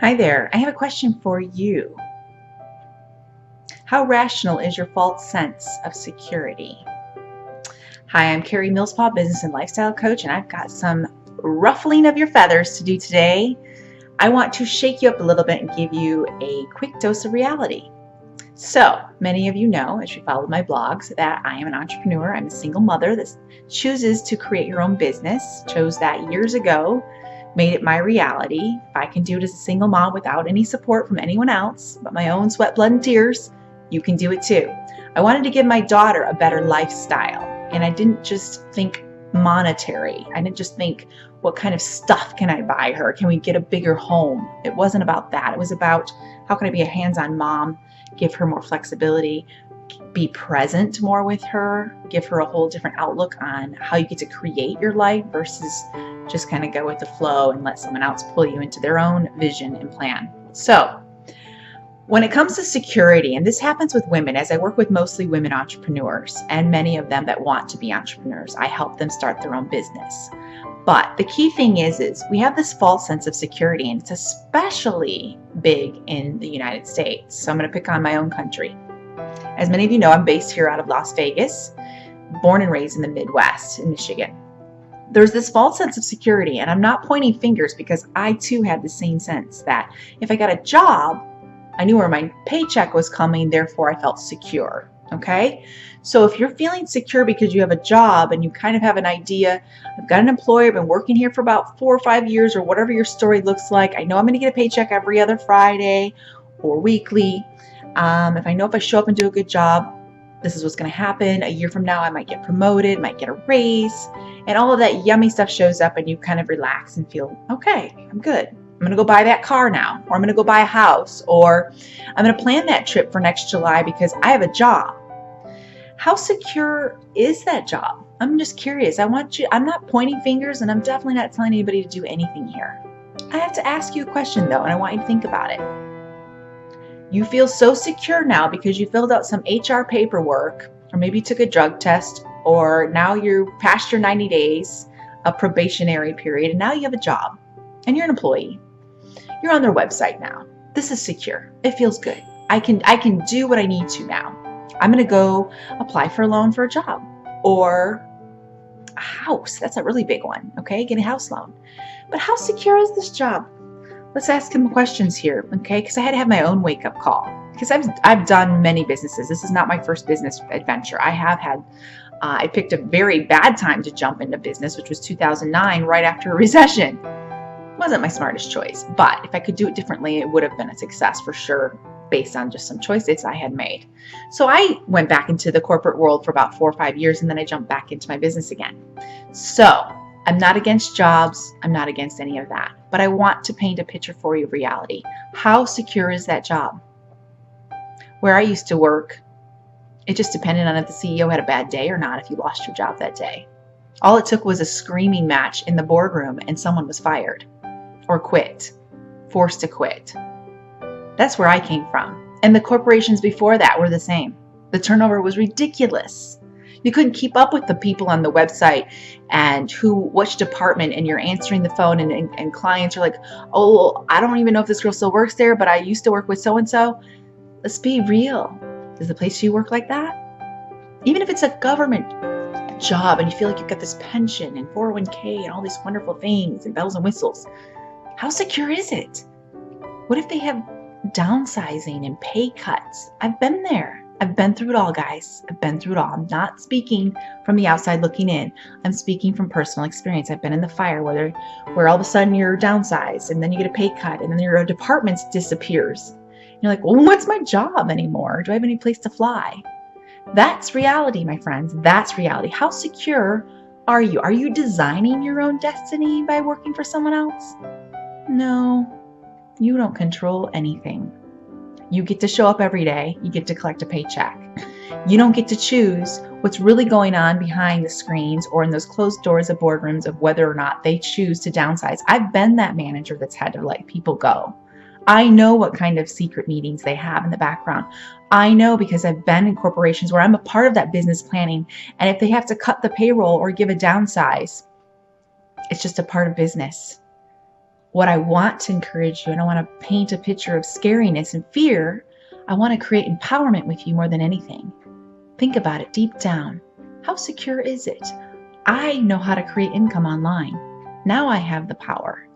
Hi there, I have a question for you. How rational is your false sense of security? Hi, I'm Karie Millspaugh, business and lifestyle coach, and I've got some ruffling of your feathers to do today. I want to shake you up a little bit and give you a quick dose of reality. So, many of you know, as you follow my blogs, that I am an entrepreneur. I'm a single mother that chooses to create your own business, chose that years ago, made it my reality. If I can do it as a single mom without any support from anyone else but my own sweat, blood, and tears, you can do it too. I wanted to give my daughter a better lifestyle, and I didn't just think monetary. I didn't just think, what kind of stuff can I buy her? Can we get a bigger home? It wasn't about that. It was about, how can I be a hands-on mom, give her more flexibility, be present more with her, give her a whole different outlook on how you get to create your life versus just kind of go with the flow and let someone else pull you into their own vision and plan. So when it comes to security, and this happens with women, as I work with mostly women entrepreneurs and many of them that want to be entrepreneurs, I help them start their own business. But the key thing is we have this false sense of security, and it's especially big in the United States. So I'm going to pick on my own country. As many of you know, I'm based here out of Las Vegas, born and raised in the Midwest in Michigan. There's this false sense of security, and I'm not pointing fingers because I too had the same sense that if I got a job, I knew where my paycheck was coming, therefore I felt secure. Okay? So if you're feeling secure because you have a job and you kind of have an idea, I've got an employer, I've been working here for about 4 or 5 years, or whatever your story looks like. I know I'm going to get a paycheck every other Friday or weekly. If I know if I show up and do a good job, this is what's going to happen. A year from now, I might get promoted, might get a raise, and all of that yummy stuff shows up, and you kind of relax and feel, okay, I'm good. I'm going to go buy that car now, or I'm going to go buy a house, or I'm going to plan that trip for next July because I have a job. How secure is that job? I'm just curious. I'm not pointing fingers, and I'm definitely not telling anybody to do anything here. I have to ask you a question though, and I want you to think about it. You feel so secure now because you filled out some HR paperwork, or maybe you took a drug test, or now you're past your 90 days, a probationary period, and now you have a job and you're an employee. You're on their website now. This is secure. It feels good. I can do what I need to now. I'm going to go apply for a loan for a job or a house. That's a really big one. Okay, get a house loan. But how secure is this job? Let's ask him questions here, okay? Because I had to have my own wake-up call. Because I've done many businesses. This is not my first business adventure. I picked a very bad time to jump into business, which was 2009, right after a recession. Wasn't my smartest choice, but if I could do it differently, it would have been a success for sure, based on just some choices I had made. So I went back into the corporate world for about 4 or 5 years, and then I jumped back into my business again. So I'm not against jobs. I'm not against any of that. But I want to paint a picture for you of reality. How secure is that job? Where I used to work, it just depended on if the CEO had a bad day or not, if you lost your job that day. All it took was a screaming match in the boardroom and someone was fired or quit, forced to quit. That's where I came from. And the corporations before that were the same. The turnover was ridiculous. You couldn't keep up with the people on the website and which department, and you're answering the phone and clients are like, oh, I don't even know if this girl still works there, but I used to work with so-and-so. Let's be real. Is the place you work like that? Even if it's a government job and you feel like you've got this pension and 401k and all these wonderful things and bells and whistles, how secure is it? What if they have downsizing and pay cuts? I've been there. I've been through it all, guys. I've been through it all. I'm not speaking from the outside looking in. I'm speaking from personal experience. I've been in the fire where all of a sudden you're downsized and then you get a pay cut and then your department disappears. You're like, well, what's my job anymore? Do I have any place to fly? That's reality, my friends. That's reality. How secure are you? Are you designing your own destiny by working for someone else? No, you don't control anything. You get to show up every day. You get to collect a paycheck. You don't get to choose what's really going on behind the screens or in those closed doors of boardrooms of whether or not they choose to downsize. I've been that manager that's had to let people go. I know what kind of secret meetings they have in the background. I know because I've been in corporations where I'm a part of that business planning. And if they have to cut the payroll or give a downsize, it's just a part of business. what I want to encourage you, and I want to paint a picture of scariness and fear. I want to create empowerment with you more than anything. Think about it deep down. How secure is it? I know how to create income online. Now I have the power.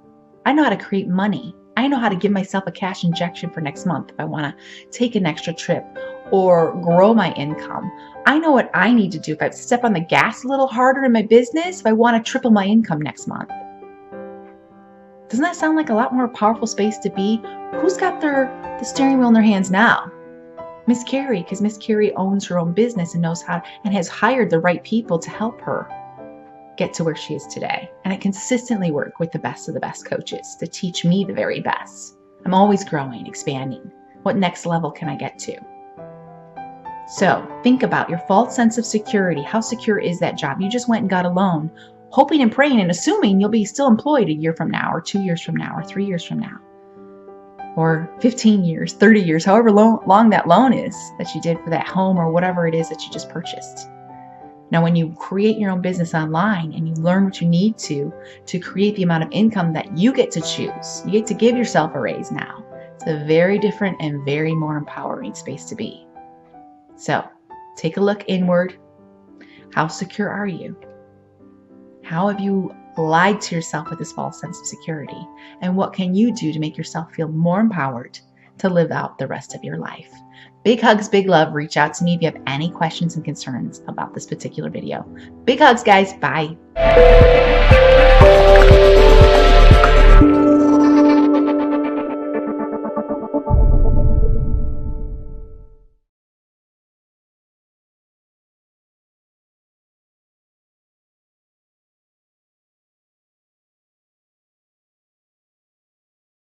I know how to create money. I know how to give myself a cash injection for next month if I want to take an extra trip or grow my income. I know what I need to do if I step on the gas a little harder in my business if I want to triple my income next month. Doesn't that sound like a lot more powerful space to be? Who's got the steering wheel in their hands now? Miss Karie, because Miss Karie owns her own business and knows how, and has hired the right people to help her get to where she is today. And I consistently work with the best of the best coaches to teach me the very best. I'm always growing, expanding. What next level can I get to? So think about your false sense of security. How secure is that job? You just went and got a loan, hoping and praying and assuming you'll be still employed a year from now, or 2 years from now, or 3 years from now, or 15 years, 30 years, however long that loan is that you did for that home or whatever it is that you just purchased. Now, when you create your own business online and you learn what you need to create the amount of income that you get to choose, you get to give yourself a raise now. It's a very different and very more empowering space to be. So take a look inward. How secure are you? How have you lied to yourself with this false sense of security? And what can you do to make yourself feel more empowered to live out the rest of your life? Big hugs, big love. Reach out to me if you have any questions and concerns about this particular video. Big hugs, guys. Bye.